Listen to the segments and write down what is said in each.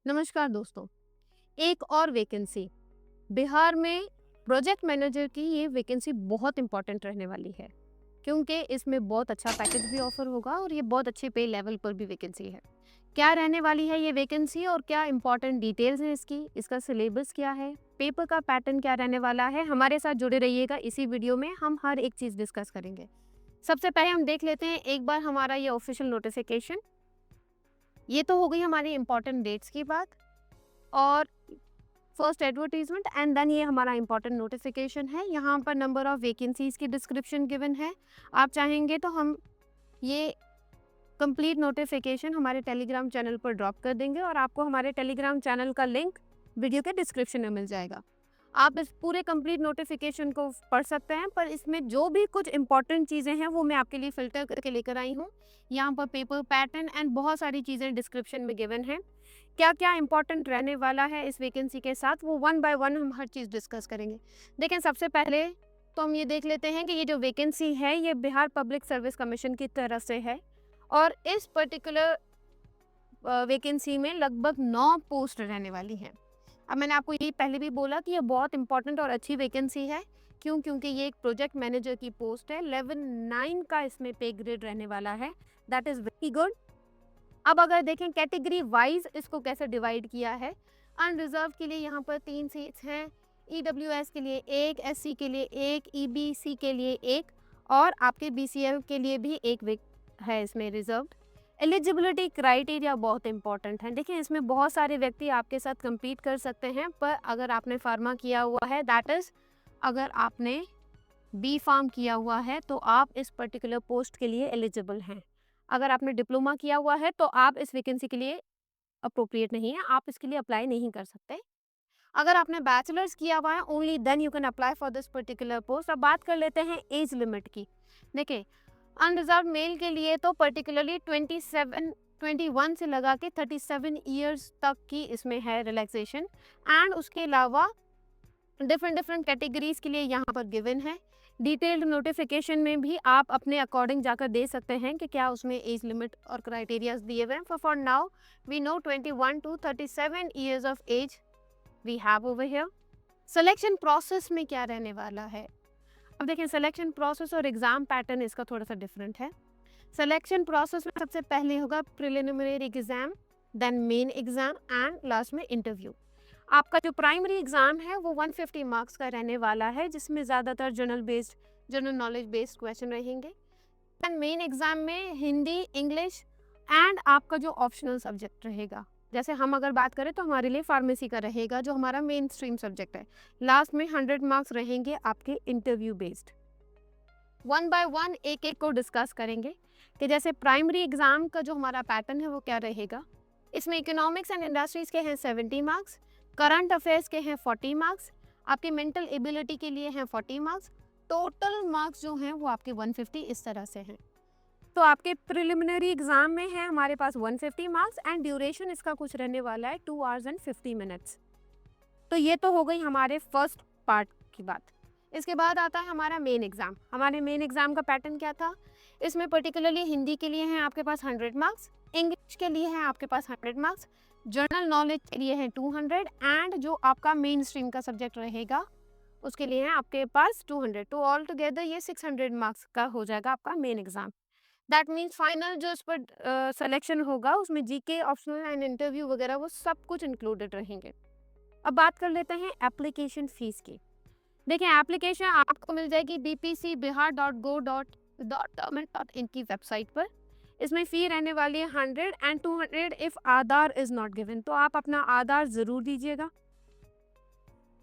नमस्कार दोस्तों। एक और वैकेंसी बिहार में प्रोजेक्ट मैनेजर की ये वैकेंसी बहुत इंपॉर्टेंट रहने वाली है क्योंकि इसमें बहुत अच्छा पैकेज भी ऑफर होगा और ये बहुत अच्छे पे लेवल पर भी वैकेंसी है। क्या रहने वाली है ये वैकेंसी और क्या इंपॉर्टेंट डिटेल्स हैं इसकी, इसका सिलेबस क्या है, पेपर का पैटर्न क्या रहने वाला है, हमारे साथ जुड़े रहिएगा। इसी वीडियो में हम हर एक चीज़ डिस्कस करेंगे। सबसे पहले हम देख लेते हैं एक बार हमारा ये ऑफिशियल नोटिफिकेशन। ये तो हो गई हमारी इंपॉर्टेंट डेट्स की बात और फर्स्ट एडवर्टीजमेंट एंड देन ये हमारा इंपॉर्टेंट नोटिफिकेशन है। यहाँ पर नंबर ऑफ वैकेंसीज की डिस्क्रिप्शन गिवन है। आप चाहेंगे तो हम ये कंप्लीट नोटिफिकेशन हमारे टेलीग्राम चैनल पर ड्रॉप कर देंगे और आपको हमारे टेलीग्राम चैनल का लिंक वीडियो के डिस्क्रिप्शन में मिल जाएगा। आप इस पूरे कंप्लीट नोटिफिकेशन को पढ़ सकते हैं, पर इसमें जो भी कुछ इंपॉर्टेंट चीज़ें हैं वो मैं आपके लिए फिल्टर करके लेकर आई हूँ। यहाँ पर पेपर पैटर्न एंड बहुत सारी चीज़ें डिस्क्रिप्शन में गिवन हैं। क्या क्या इंपॉर्टेंट रहने वाला है इस वैकेंसी के साथ, वो वन बाय वन हम हर चीज़ डिस्कस करेंगे। देखें, सबसे पहले तो हम ये देख लेते हैं कि ये जो वैकेंसी है ये बिहार पब्लिक सर्विस कमीशन की तरफ से है और इस पर्टिकुलर वैकेंसी में लगभग 9 पोस्ट रहने वाली हैं। अब मैंने आपको ये पहले भी बोला कि ये बहुत इंपॉर्टेंट और अच्छी वैकेंसी है। क्यों? क्योंकि ये एक प्रोजेक्ट मैनेजर की पोस्ट है। लेवल 9 का इसमें पे ग्रेड रहने वाला है। That is very good. अब अगर देखें कैटेगरी वाइज इसको कैसे डिवाइड किया है, अनरिजर्व के लिए यहाँ पर 3 सीट्स हैं, ईडब्ल्यूएस के लिए 1, एससी के लिए 1, ईबीसी के लिए 1 और आपके बीसीएल के लिए भी 1 है इसमें रिजर्व्ड। एलिजिबिलिटी क्राइटेरिया बहुत इंपॉर्टेंट है। देखिए, इसमें बहुत सारे व्यक्ति आपके साथ compete कर सकते हैं, पर अगर आपने फार्मा किया हुआ है, दैट इज़ अगर आपने बी फार्म किया हुआ है तो आप इस पर्टिकुलर पोस्ट के लिए एलिजिबल हैं। अगर आपने डिप्लोमा किया हुआ है तो आप इस वैकेंसी के लिए अप्रोप्रिएट नहीं है, आप इसके लिए अप्लाई नहीं कर सकते। अगर आपने बैचलर्स किया हुआ है, only then you can apply for this particular post. अब बात कर लेते हैं एज लिमिट की। देखिए, अनरिजर्व मेल के लिए तो पर्टिकुलरली 21 से लगा के 37 ईयर्स तक की इसमें है रिलैक्सेशन एंड उसके अलावा डिफरेंट कैटेगरीज के लिए यहाँ पर गिवन है। डिटेल्ड नोटिफिकेशन में भी आप अपने अकॉर्डिंग जाकर दे सकते हैं कि क्या उसमें एज लिमिट और क्राइटेरियाज दिए हुए हैं। For now we know 21 to 37 years of age we have over here. Selection process में क्या रहने वाला है, अब देखें, सिलेक्शन प्रोसेस और एग्जाम पैटर्न इसका थोड़ा सा डिफरेंट है। सिलेक्शन प्रोसेस में सबसे पहले होगा preliminary exam, then main exam and last में इंटरव्यू। आपका जो प्राइमरी एग्जाम है वो 150 मार्क्स का रहने वाला है, जिसमें ज़्यादातर जनरल नॉलेज बेस्ड क्वेश्चन रहेंगे। एंड मेन एग्जाम में हिंदी, इंग्लिश एंड आपका जो ऑप्शनल सब्जेक्ट रहेगा, जैसे हम अगर बात करें तो हमारे लिए फार्मेसी का रहेगा जो हमारा मेन स्ट्रीम सब्जेक्ट है। लास्ट में 100 मार्क्स रहेंगे आपके interview based. One by one एक एक को डिस्कस करेंगे कि जैसे प्राइमरी एग्जाम का जो हमारा पैटर्न है वो क्या रहेगा। इसमें इकोनॉमिक्स एंड इंडस्ट्रीज के हैं 70 मार्क्स, करंट अफेयर्स के हैं 40 मार्क्स, आपके मेंटल एबिलिटी के लिए हैं 40 मार्क्स। टोटल मार्क्स जो हैं वो आपके 150 इस तरह से हैं। तो आपके प्रिलिमिनरी एग्जाम में है हमारे पास 150 मार्क्स एंड ड्यूरेशन इसका कुछ रहने वाला है 2 hours and 50 minutes। तो ये तो हो गई हमारे फर्स्ट पार्ट की बात। इसके बाद आता है हमारा मेन एग्जाम। हमारे मेन एग्जाम का पैटर्न क्या था, इसमें पर्टिकुलरली हिंदी के लिए हैं आपके पास 100 मार्क्स, इंग्लिश के लिए हैं आपके पास 100 मार्क्स, जनरल नॉलेज के लिए हैं 200 एंड जो आपका मेन स्ट्रीम का सब्जेक्ट रहेगा उसके लिए है आपके पास 200। तो ऑल टुगेदर ये 600 मार्क्स का हो जाएगा आपका main exam. That means final जो इस पर सिलेक्शन होगा उसमें जीके, ऑप्शनल एंड इंटरव्यू वगैरह वो सब कुछ इंक्लूडेड रहेंगे। अब बात कर लेते हैं एप्लीकेशन फीस की। देखिए, एप्लीकेशन आपको मिल जाएगी bpcbihar.go.government.in की वेबसाइट पर। इसमें फ़ी रहने वाली है 100 and 200 if Aadhaar is not given. तो आप अपना आधार ज़रूर दीजिएगा,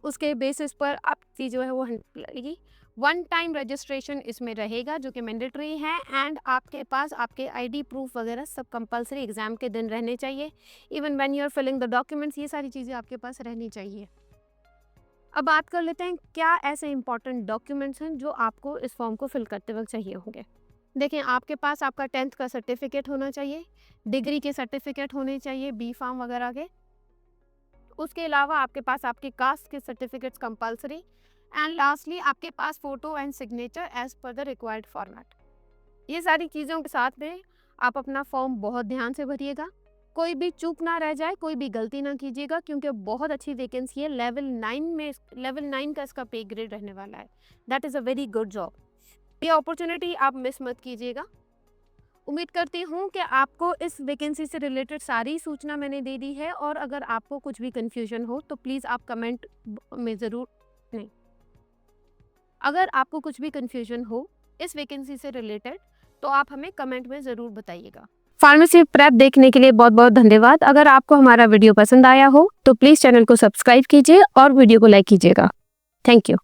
उसके बेसिस पर आपकी जो है वो 100 लगेगी। वन टाइम रजिस्ट्रेशन इसमें रहेगा जो कि मैंडेटरी है एंड आपके पास आपके आईडी प्रूफ वगैरह सब कंपलसरी एग्जाम के दिन रहने चाहिए। Even when you are filling the documents, ये सारी चीज़ें आपके पास रहनी चाहिए। अब बात कर लेते हैं क्या ऐसे इंपॉर्टेंट डॉक्यूमेंट्स हैं जो आपको इस फॉर्म को फिल करते वक्त चाहिए होंगे। देखिए, आपके पास आपका 10th का सर्टिफिकेट होना चाहिए, डिग्री के सर्टिफिकेट होने चाहिए बी फार्म वगैरह के। उसके अलावा आपके पास आपके कास्ट के सर्टिफिकेट्स कंपलसरी एंड लास्टली आपके पास photo and signature as per the required format. ये सारी चीज़ों के साथ में आप अपना फॉर्म बहुत ध्यान से भरिएगा, कोई भी चूक ना रह जाए, कोई भी गलती ना कीजिएगा, क्योंकि बहुत अच्छी वैकेंसी है। लेवल 9 का इसका पे ग्रेड रहने वाला है। That is a very good job. ये अपॉर्चुनिटी आप मिस मत कीजिएगा। उम्मीद करती हूँ कि आपको इस वैकेंसी से रिलेटेड सारी सूचना मैंने दे दी है, और अगर आपको कुछ भी कन्फ्यूजन हो तो प्लीज़ आप कमेंट में ज़रूर नहीं अगर आपको कुछ भी कन्फ्यूजन हो इस वैकेंसी से रिलेटेड, तो आप हमें कमेंट में ज़रूर बताइएगा। फार्मेसी प्रेप देखने के लिए बहुत बहुत धन्यवाद। अगर आपको हमारा वीडियो पसंद आया हो तो प्लीज़ चैनल को सब्सक्राइब कीजिए और वीडियो को लाइक कीजिएगा। Thank you.